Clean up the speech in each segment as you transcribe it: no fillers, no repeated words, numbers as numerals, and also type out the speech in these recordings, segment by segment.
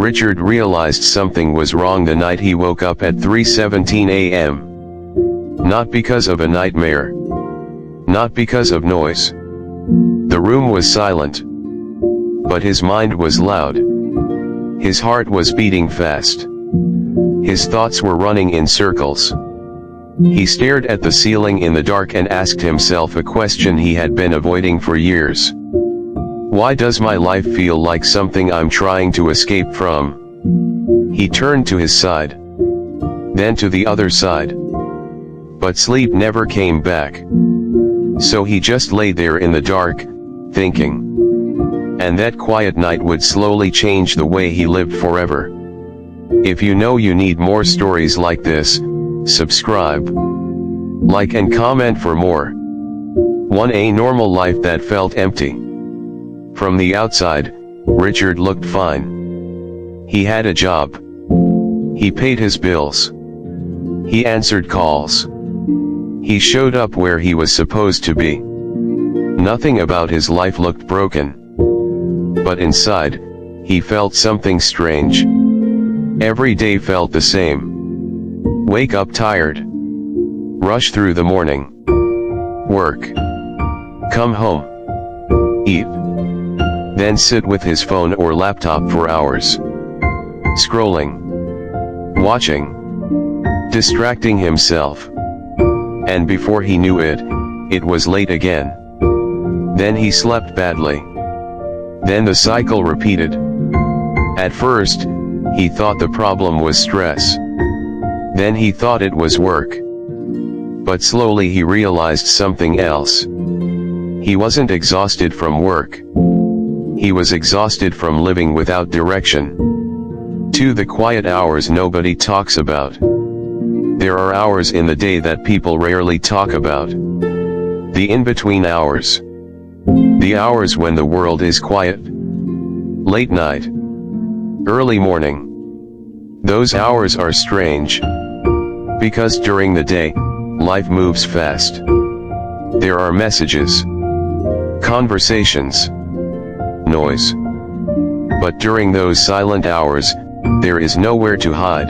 Richard realized something was wrong the night he woke up at 3:17 a.m. Not because of a nightmare. Not because of noise. The room was silent. But his mind was loud. His heart was beating fast. His thoughts were running in circles. He stared at the ceiling in the dark and asked himself a question he had been avoiding for years. Why does my life feel like something I'm trying to escape from? He turned to his side. Then to the other side. But sleep never came back. So he just lay there in the dark, thinking. And that quiet night would slowly change the way he lived forever. If you know you need more stories like this, subscribe, like and comment for more. 1. A normal life that felt empty. From the outside, Richard looked fine. He had a job. He paid his bills. He answered calls. He showed up where he was supposed to be. Nothing about his life looked broken. But inside, he felt something strange. Every day felt the same. Wake up tired. Rush through the morning. Work. Come home. Eat. Then sit with his phone or laptop for hours. Scrolling. Watching. Distracting himself. And before he knew it, it was late again. Then he slept badly. Then the cycle repeated. At first, he thought the problem was stress. Then he thought it was work. But slowly he realized something else. He wasn't exhausted from work. He was exhausted from living without direction. 2. The quiet hours nobody talks about. There are hours in the day that people rarely talk about. The in-between hours. The hours when the world is quiet. Late night. Early morning. Those hours are strange. Because during the day, life moves fast. There are messages. Conversations. Noise. But during those silent hours, there is nowhere to hide.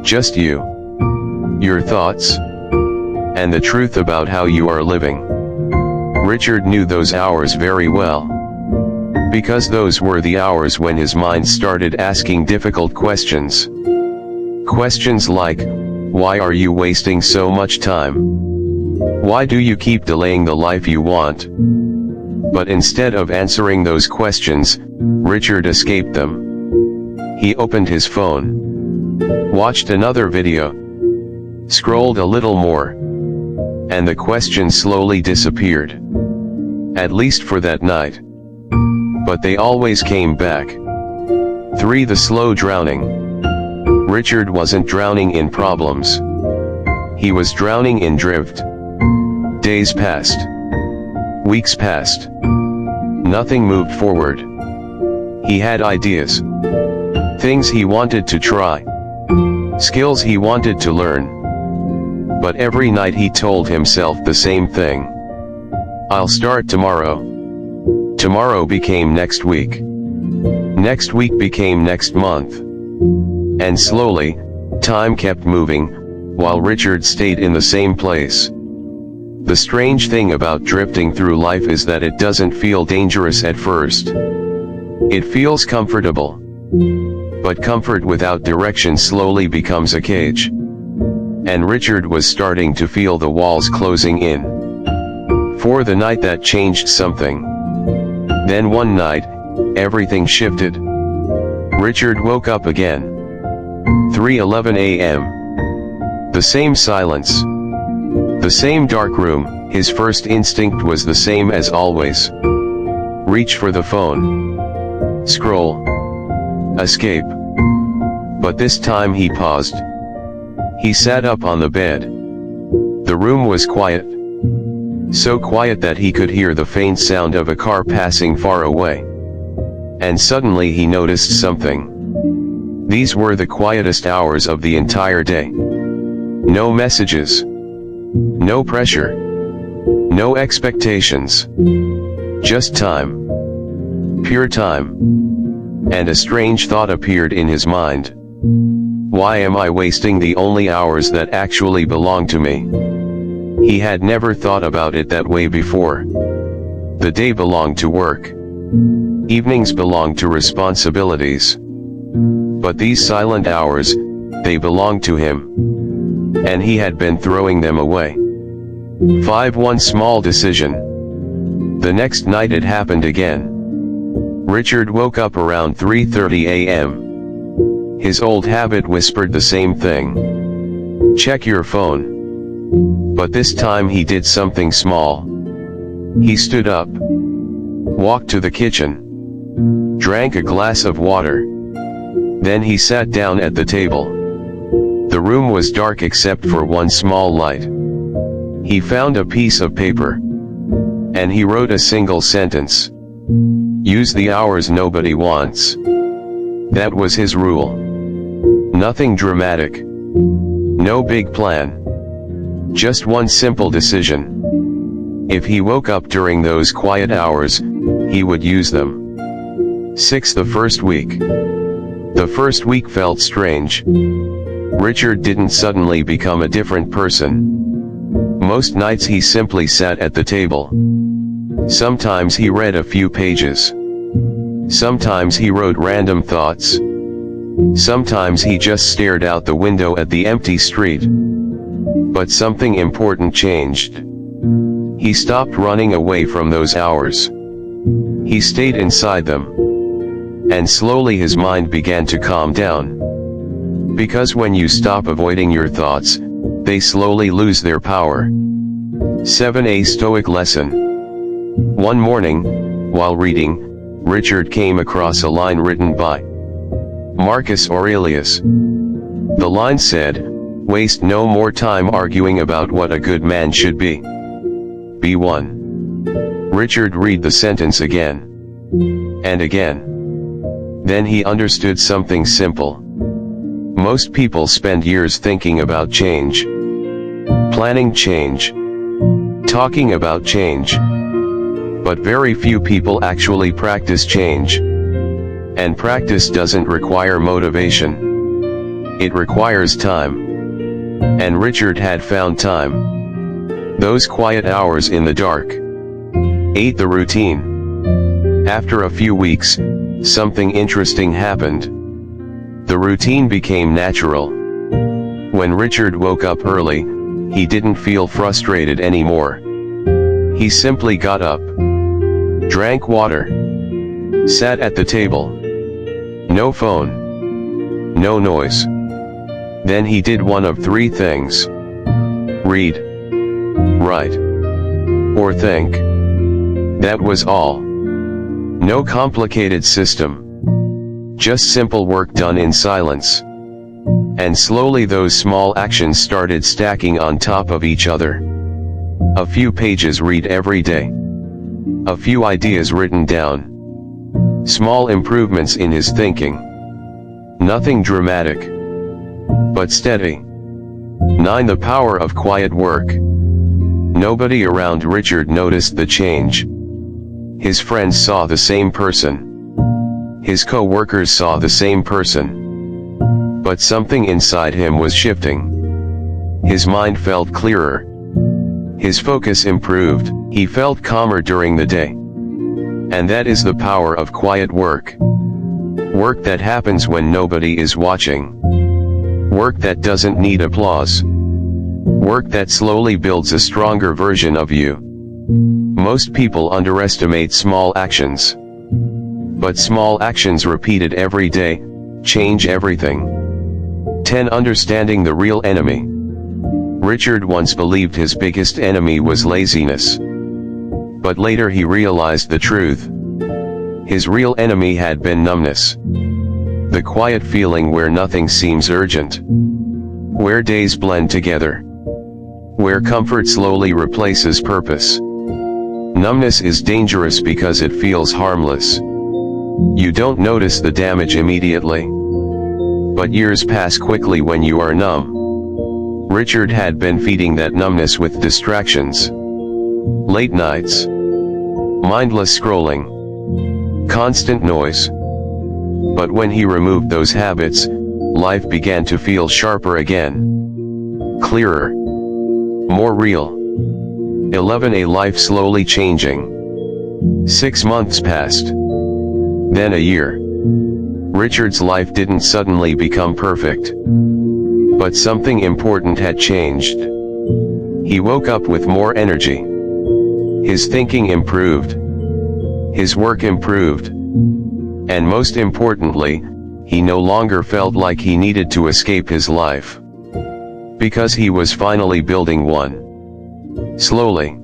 Just you. Your thoughts. And the truth about how you are living. Richard knew those hours very well. Because those were the hours when his mind started asking difficult questions. Questions like, why are you wasting so much time? Why do you keep delaying the life you want? But instead of answering those questions, Richard escaped them. He opened his phone. Watched another video. Scrolled a little more. And the questions slowly disappeared. At least for that night. But they always came back. 3. The slow drowning. Richard wasn't drowning in problems. He was drowning in drift. Days passed. Weeks passed. Nothing moved forward. He had ideas. Things he wanted to try. Skills he wanted to learn. But every night he told himself the same thing. I'll start tomorrow. Tomorrow became next week. Next week became next month. And slowly, time kept moving, while Richard stayed in the same place. The strange thing about drifting through life is that it doesn't feel dangerous at first. It feels comfortable. But comfort without direction slowly becomes a cage. And Richard was starting to feel the walls closing in. 4. The night that changed something. Then one night, everything shifted. Richard woke up again. 3:11 a.m. The same silence. The same dark room. His first instinct was the same as always. Reach for the phone. Scroll. Escape. But this time he paused. He sat up on the bed. The room was quiet. So quiet that he could hear the faint sound of a car passing far away. And suddenly he noticed something. These were the quietest hours of the entire day. No messages. No pressure. No expectations. Just time. Pure time. and a strange thought appeared in his mind. Why am I wasting the only hours that actually belong to me? He had never thought about it that way before. The day belonged to work. Evenings belonged to responsibilities. But these silent hours, they belonged to him. And he had been throwing them away. 5. One small decision. The next night it happened again. Richard woke up around 3:30 a.m. His old habit whispered the same thing. Check your phone. But this time he did something small. He stood up, walked to the kitchen, drank a glass of water. Then he sat down at the table. The room was dark except for one small light. He found a piece of paper, and he wrote a single sentence. Use the hours nobody wants. That was his rule. Nothing dramatic. No big plan. Just one simple decision. If he woke up during those quiet hours, he would use them. 6. The first week. The first week felt strange. Richard didn't suddenly become a different person. Most nights he simply sat at the table. Sometimes he read a few pages. Sometimes he wrote random thoughts. Sometimes he just stared out the window at the empty street. But something important changed. He stopped running away from those hours. He stayed inside them. And slowly his mind began to calm down. Because when you stop avoiding your thoughts, they slowly lose their power. 7. A Stoic lesson. One morning, while reading, Richard came across a line written by Marcus Aurelius. The line said, "Waste no more time arguing about what a good man should be. Be one." Richard read the sentence again. And again. Then he understood something simple. Most people spend years thinking about change, planning change, talking about change. But very few people actually practice change. And practice doesn't require motivation. It requires time. And Richard had found time. Those quiet hours in the dark. 8. The routine. After a few weeks, something interesting happened. The routine became natural. When Richard woke up early, he didn't feel frustrated anymore. He simply got up, drank water, sat at the table. No phone. No noise. Then he did one of three things. Read, write, or think. That was all. No complicated system. Just simple work done in silence. And slowly those small actions started stacking on top of each other. A few pages read every day. A few ideas written down. Small improvements in his thinking. Nothing dramatic, but steady. 9. The power of quiet work. Nobody around Richard noticed the change. His friends saw the same person. His co-workers saw the same person. But something inside him was shifting. His mind felt clearer. His focus improved. He felt calmer during the day. And that is the power of quiet work. Work that happens when nobody is watching. Work that doesn't need applause. Work that slowly builds a stronger version of you. Most people underestimate small actions. But small actions repeated every day, change everything. 10. Understanding the real enemy. Richard once believed his biggest enemy was laziness. But later he realized the truth. His real enemy had been numbness. The quiet feeling where nothing seems urgent. Where days blend together. Where comfort slowly replaces purpose. Numbness is dangerous because it feels harmless. You don't notice the damage immediately. But years pass quickly when you are numb. Richard had been feeding that numbness with distractions. Late nights. Mindless scrolling. Constant noise. But when he removed those habits, life began to feel sharper again. Clearer. More real. 11. A life slowly changing. 6 months passed. Then a year. Richard's life didn't suddenly become perfect. But something important had changed. He woke up with more energy. His thinking improved. His work improved. And most importantly, he no longer felt like he needed to escape his life. Because he was finally building one. Slowly.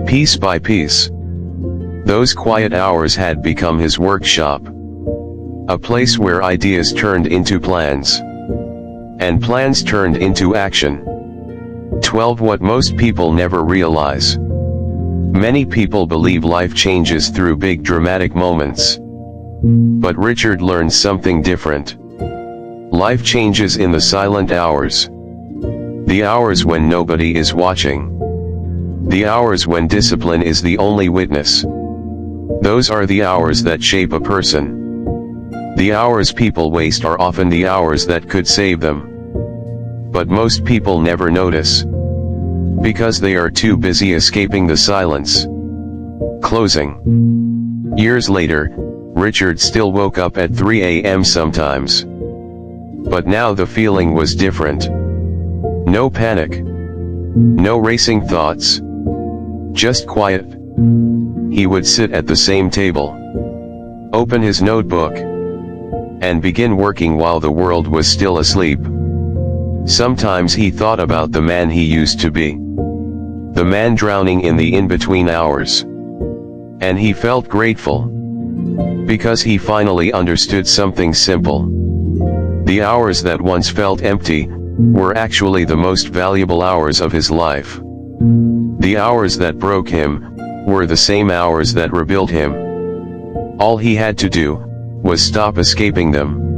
Piece by piece. Those quiet hours had become his workshop. A place where ideas turned into plans. And plans turned into action. 12. What most people never realize. Many people believe life changes through big dramatic moments. But Richard learned something different. Life changes in the silent hours. The hours when nobody is watching. The hours when discipline is the only witness. Those are the hours that shape a person. The hours people waste are often the hours that could save them. But most people never notice. Because they are too busy escaping the silence. Closing. Years later, Richard still woke up at 3 a.m. sometimes. But now the feeling was different. No panic. No racing thoughts. Just quiet. He would sit at the same table. Open his notebook. And begin working while the world was still asleep. Sometimes he thought about the man he used to be. The man drowning in the in-between hours. And he felt grateful. Because he finally understood something simple. The hours that once felt empty, were actually the most valuable hours of his life. The hours that broke him, were the same hours that rebuilt him. All he had to do, was stop escaping them.